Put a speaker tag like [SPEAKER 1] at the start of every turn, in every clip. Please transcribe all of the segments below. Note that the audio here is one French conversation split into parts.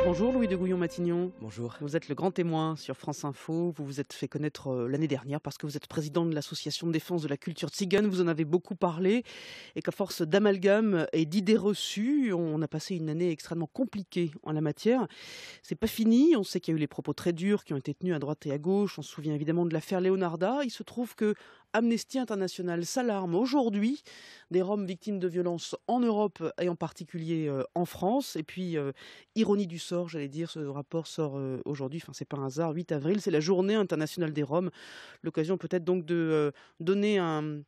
[SPEAKER 1] Bonjour Louis de Gouillon-Matignon.
[SPEAKER 2] Bonjour.
[SPEAKER 1] Vous êtes le grand témoin sur France Info. Vous vous êtes fait connaître l'année dernière parce que vous êtes président de l'association de défense de la culture tzigane. Vous en avez beaucoup parlé et qu'à force d'amalgames et d'idées reçues, on a passé une année extrêmement compliquée en la matière. C'est pas fini. On sait qu'il y a eu les propos très durs qui ont été tenus à droite et à gauche. On se souvient évidemment de l'affaire Leonarda. Il se trouve que Amnesty International s'alarme aujourd'hui des Roms victimes de violences en Europe et en particulier en France. Et puis, ironie du sort, j'allais dire, ce rapport sort aujourd'hui, enfin c'est pas un hasard, 8 avril, c'est la journée internationale des Roms. L'occasion peut-être donc de donner un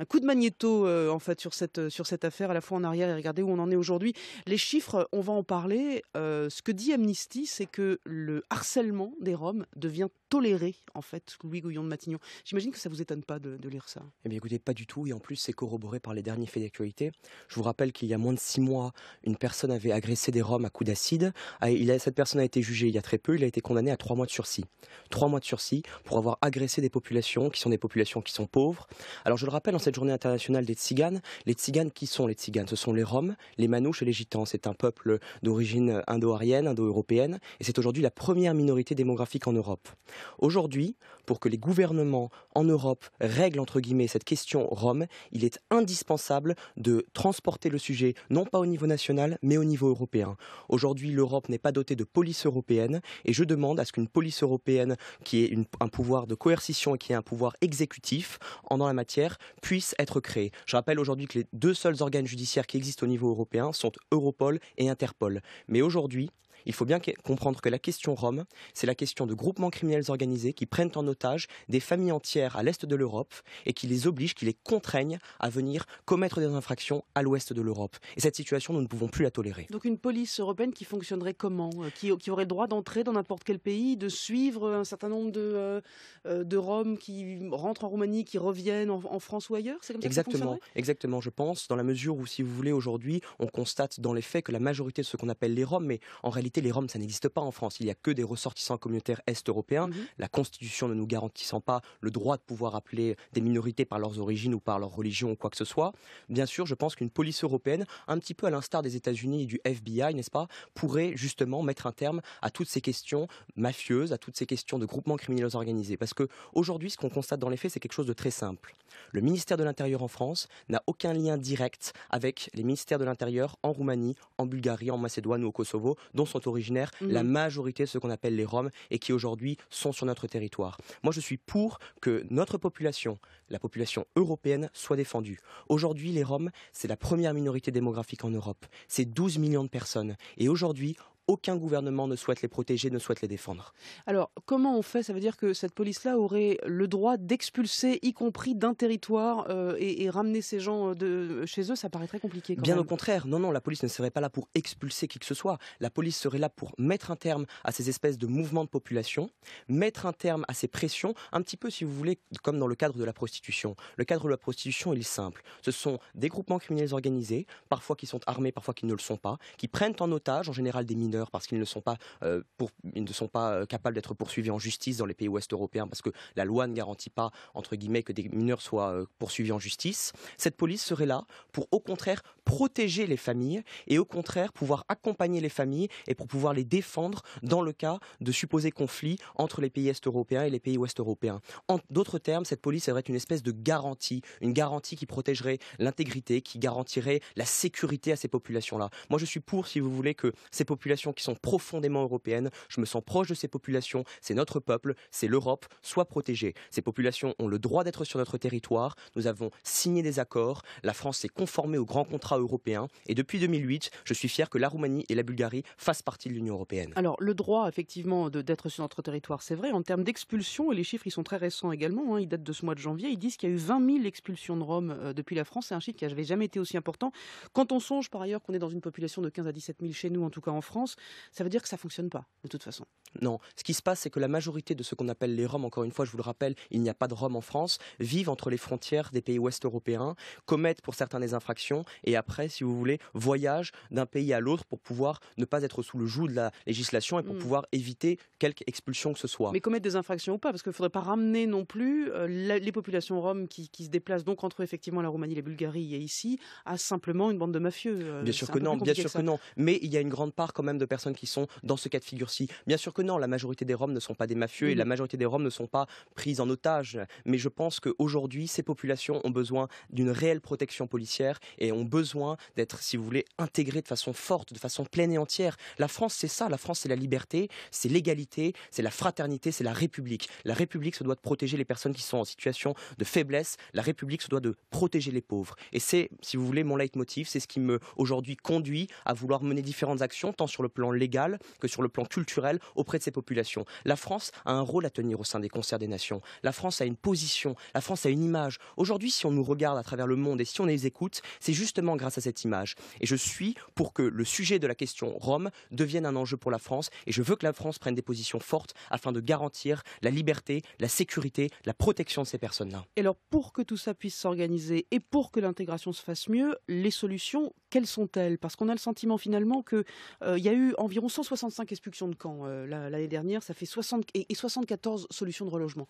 [SPEAKER 1] coup de magnéto en fait sur cette affaire, à la fois en arrière et regarder où on en est aujourd'hui. Les chiffres, on va en parler. Ce que dit Amnesty, c'est que le harcèlement des Roms devient toléré, en fait, Louis Gouillon-Matignon. J'imagine que ça vous étonne pas de lire ça.
[SPEAKER 2] Eh bien écoutez, pas du tout, et en plus c'est corroboré par les derniers faits d'actualité. Je vous rappelle qu'il y a moins de 6 mois, une personne avait agressé des Roms à coups d'acide. Cette personne a été jugée il y a très peu, il a été condamné à 3 mois de sursis. 3 mois de sursis pour avoir agressé des populations qui sont des populations qui sont pauvres. Alors je le rappelle, en cette journée internationale des Tziganes, les Tziganes, qui sont les Tziganes? Ce sont les Roms, les Manouches et les Gitans. C'est un peuple d'origine indo-aryenne, indo-européenne, et c'est aujourd'hui la première minorité démographique en Europe. Aujourd'hui, pour que les gouvernements en Europe règlent entre guillemets cette question Rome, il est indispensable de transporter le sujet non pas au niveau national mais au niveau européen. Aujourd'hui, l'Europe n'est pas dotée de police européenne et je demande à ce qu'une police européenne qui ait un pouvoir de coercition et qui ait un pouvoir exécutif dans la matière puisse être créée. Je rappelle aujourd'hui que les 2 seuls organes judiciaires qui existent au niveau européen sont Europol et Interpol. Mais aujourd'hui, il faut bien comprendre que la question Rome, c'est la question de groupements criminels organisés qui prennent en otage des familles entières à l'est de l'Europe et qui les obligent, qui les contraignent à venir commettre des infractions à l'ouest de l'Europe. Et cette situation, nous ne pouvons plus la tolérer.
[SPEAKER 1] Donc une police européenne qui fonctionnerait comment? Qui aurait le droit d'entrer dans n'importe quel pays, de suivre un certain nombre de Roms qui rentrent en Roumanie, qui reviennent en France ou ailleurs? C'est comme ça que ça fonctionnerait?
[SPEAKER 2] Exactement, je pense, dans la mesure où, si vous voulez, aujourd'hui, on constate dans les faits que la majorité de ce qu'on appelle les Roms, mais en réalité, les Roms, ça n'existe pas en France. Il n'y a que des ressortissants communautaires est-européens. La Constitution ne nous garantissant pas le droit de pouvoir appeler des minorités par leurs origines ou par leur religion ou quoi que ce soit. Bien sûr, je pense qu'une police européenne, un petit peu à l'instar des États-Unis et du FBI, n'est-ce pas, pourrait justement mettre un terme à toutes ces questions mafieuses, à toutes ces questions de groupements criminels organisés. Parce qu'aujourd'hui, ce qu'on constate dans les faits, c'est quelque chose de très simple. Le ministère de l'Intérieur en France n'a aucun lien direct avec les ministères de l'Intérieur en Roumanie, en Bulgarie, en Macédoine ou au Kosovo, dont sont originaires la majorité de ce qu'on appelle les Roms et qui aujourd'hui sont sur notre territoire. Moi, je suis pour que notre population, la population européenne, soit défendue. Aujourd'hui, les Roms, c'est la première minorité démographique en Europe. C'est 12 millions de personnes. Et aujourd'hui, aucun gouvernement ne souhaite les protéger, ne souhaite les défendre.
[SPEAKER 1] Alors, comment on fait? Ça veut dire que cette police-là aurait le droit d'expulser, y compris d'un territoire, et ramener ces gens de chez eux? Ça paraît très compliqué quand
[SPEAKER 2] Bien
[SPEAKER 1] même.
[SPEAKER 2] au contraire, non, la police ne serait pas là pour expulser qui que ce soit. La police serait là pour mettre un terme à ces espèces de mouvements de population, mettre un terme à ces pressions, un petit peu, si vous voulez, comme dans le cadre de la prostitution. Le cadre de la prostitution, il est simple. Ce sont des groupements criminels organisés, parfois qui sont armés, parfois qui ne le sont pas, qui prennent en otage, en général des mineurs, parce qu'ils ne sont pas, capables d'être poursuivis en justice dans les pays ouest européens, parce que la loi ne garantit pas, entre guillemets, que des mineurs soient poursuivis en justice. Cette police serait là pour, au contraire, protéger les familles et, au contraire, pouvoir accompagner les familles et pour pouvoir les défendre dans le cas de supposés conflits entre les pays est européens et les pays ouest européens. En d'autres termes, cette police serait une espèce de garantie, une garantie qui protégerait l'intégrité, qui garantirait la sécurité à ces populations-là. Moi, je suis pour, si vous voulez, que ces populations qui sont profondément européennes, je me sens proche de ces populations, c'est notre peuple, c'est l'Europe, soient protégées. Ces populations ont le droit d'être sur notre territoire, nous avons signé des accords, la France s'est conformée aux grands contrats européens et depuis 2008, je suis fier que la Roumanie et la Bulgarie fassent partie de l'Union européenne.
[SPEAKER 1] Alors, le droit, effectivement, d'être sur notre territoire, c'est vrai. En termes d'expulsion, et les chiffres, ils sont très récents également, ils datent de ce mois de janvier, ils disent qu'il y a eu 20 000 expulsions de Roms depuis la France. C'est un chiffre qui n'avait jamais été aussi important. Quand on songe, par ailleurs, qu'on est dans une population de 15 à 17 000 chez nous, en tout cas en France, ça veut dire que ça ne fonctionne pas, de toute façon.
[SPEAKER 2] Non, ce qui se passe, c'est que la majorité de ce qu'on appelle les Roms, encore une fois, je vous le rappelle, il n'y a pas de Roms en France, vivent entre les frontières des pays ouest européens, commettent pour certains des infractions et après, si vous voulez, voyagent d'un pays à l'autre pour pouvoir ne pas être sous le joug de la législation et pour pouvoir éviter quelque expulsion que ce soit.
[SPEAKER 1] Mais commettre des infractions ou pas, parce qu'il ne faudrait pas ramener non plus les populations roms qui se déplacent donc entre effectivement la Roumanie, la Bulgarie et ici, à simplement une bande de mafieux.
[SPEAKER 2] Bien sûr que non, bien sûr que non. Mais il y a une grande part quand même de personnes qui sont dans ce cas de figure-ci? Bien sûr que non, la majorité des Roms ne sont pas des mafieux et la majorité des Roms ne sont pas prises en otage. Mais je pense qu'aujourd'hui, ces populations ont besoin d'une réelle protection policière et ont besoin d'être, si vous voulez, intégrées de façon forte, de façon pleine et entière. La France, c'est ça. La France, c'est la liberté, c'est l'égalité, c'est la fraternité, c'est la République. La République se doit de protéger les personnes qui sont en situation de faiblesse. La République se doit de protéger les pauvres. Et c'est, si vous voulez, mon leitmotiv. C'est ce qui me, aujourd'hui, conduit à vouloir mener différentes actions, tant sur le plan légal que sur le plan culturel, auprès de ces populations. La France a un rôle à tenir au sein des concerts des nations. La France a une position, la France a une image. Aujourd'hui, si on nous regarde à travers le monde et si on les écoute, c'est justement grâce à cette image. Et je suis pour que le sujet de la question Rome devienne un enjeu pour la France. Et je veux que la France prenne des positions fortes afin de garantir la liberté, la sécurité, la protection de ces personnes-là.
[SPEAKER 1] Et alors, pour que tout ça puisse s'organiser et pour que l'intégration se fasse mieux, les solutions, quelles sont-elles? Parce qu'on a le sentiment finalement qu'il y a eu environ 165 expulsions de camps l'année dernière, ça fait 60 et 74 solutions de relogement.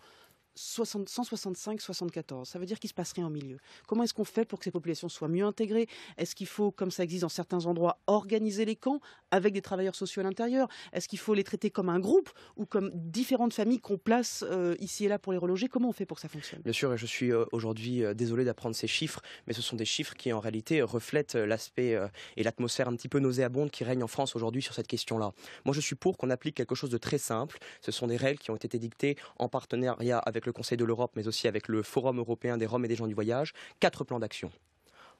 [SPEAKER 1] 165, 74. Ça veut dire qu'il ne se passe rien au milieu. Comment est-ce qu'on fait pour que ces populations soient mieux intégrées? Est-ce qu'il faut, comme ça existe dans certains endroits, organiser les camps avec des travailleurs sociaux à l'intérieur? Est-ce qu'il faut les traiter comme un groupe ou comme différentes familles qu'on place ici et là pour les reloger? Comment on fait pour que ça fonctionne?
[SPEAKER 2] Bien sûr, et je suis aujourd'hui désolé d'apprendre ces chiffres, mais ce sont des chiffres qui en réalité reflètent l'aspect et l'atmosphère un petit peu nauséabonde qui règne en France aujourd'hui sur cette question-là. Moi, je suis pour qu'on applique quelque chose de très simple. Ce sont des règles qui ont été dictées en partenariat avec le Conseil de l'Europe, mais aussi avec le Forum européen des Roms et des gens du voyage. 4 plans d'action.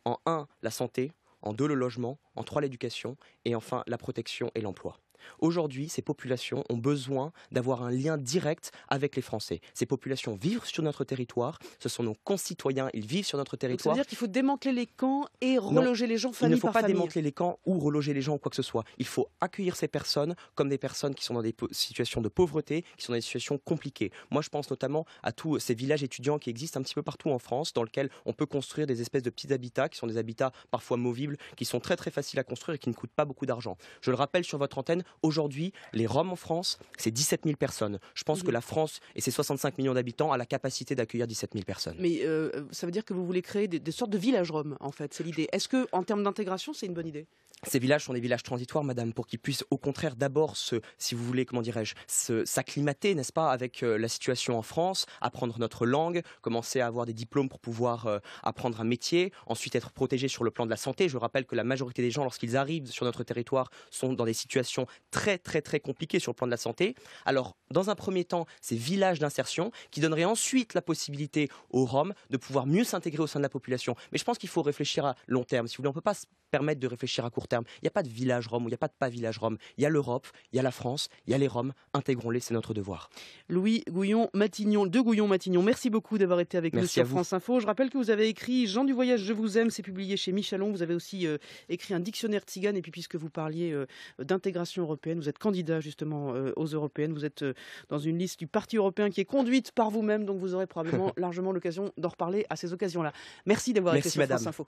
[SPEAKER 2] En 1, la santé. En 2, le logement. En 3, l'éducation. Et enfin, la protection et l'emploi. Aujourd'hui, ces populations ont besoin d'avoir un lien direct avec les Français. Ces populations vivent sur notre territoire, ce sont nos concitoyens, ils vivent sur notre territoire.
[SPEAKER 1] Donc ça veut dire qu'il faut démanteler les camps et reloger les gens famille par famille.
[SPEAKER 2] Il ne faut pas démanteler les camps ou reloger les gens ou quoi que ce soit. Il faut accueillir ces personnes comme des personnes qui sont dans des situations de pauvreté, qui sont dans des situations compliquées. Moi, je pense notamment à tous ces villages étudiants qui existent un petit peu partout en France, dans lesquels on peut construire des espèces de petits habitats, qui sont des habitats parfois movibles, qui sont très très faciles à construire et qui ne coûtent pas beaucoup d'argent. Je le rappelle sur votre antenne, aujourd'hui, les Roms en France, c'est 17 000 personnes. Je pense que la France et ses 65 millions d'habitants a la capacité d'accueillir 17 000 personnes.
[SPEAKER 1] Mais ça veut dire que vous voulez créer des sortes de villages Roms, en fait, c'est l'idée. Est-ce que, en termes d'intégration, c'est une bonne idée?
[SPEAKER 2] Ces villages sont des villages transitoires, madame, pour qu'ils puissent au contraire d'abord si vous voulez, comment dirais-je, s'acclimater, n'est-ce pas, avec la situation en France, apprendre notre langue, commencer à avoir des diplômes pour pouvoir apprendre un métier, ensuite être protégés sur le plan de la santé. Je rappelle que la majorité des gens, lorsqu'ils arrivent sur notre territoire, sont dans des situations très très très compliquées sur le plan de la santé. Alors, dans un premier temps, ces villages d'insertion qui donneraient ensuite la possibilité aux Roms de pouvoir mieux s'intégrer au sein de la population. Mais je pense qu'il faut réfléchir à long terme. Si vous voulez, on ne peut pas se permettre de réfléchir à court terme. Il n'y a pas de village Rome ou il n'y a pas de pas village Rome. Il y a l'Europe, il y a la France, il y a les Roms. Intégrons-les, c'est notre devoir.
[SPEAKER 1] Louis Gouillon-Matignon, de Gouillon-Matignon, merci beaucoup d'avoir été avec nous sur France Info. Je rappelle que vous avez écrit Jean du voyage, je vous aime, c'est publié chez Michalon. Vous avez aussi écrit un dictionnaire tzigane. Et puis puisque vous parliez d'intégration européenne, vous êtes candidat justement aux européennes. Vous êtes dans une liste du Parti européen qui est conduite par vous-même. Donc vous aurez probablement largement l'occasion d'en reparler à ces occasions-là. Merci d'avoir été sur France Info.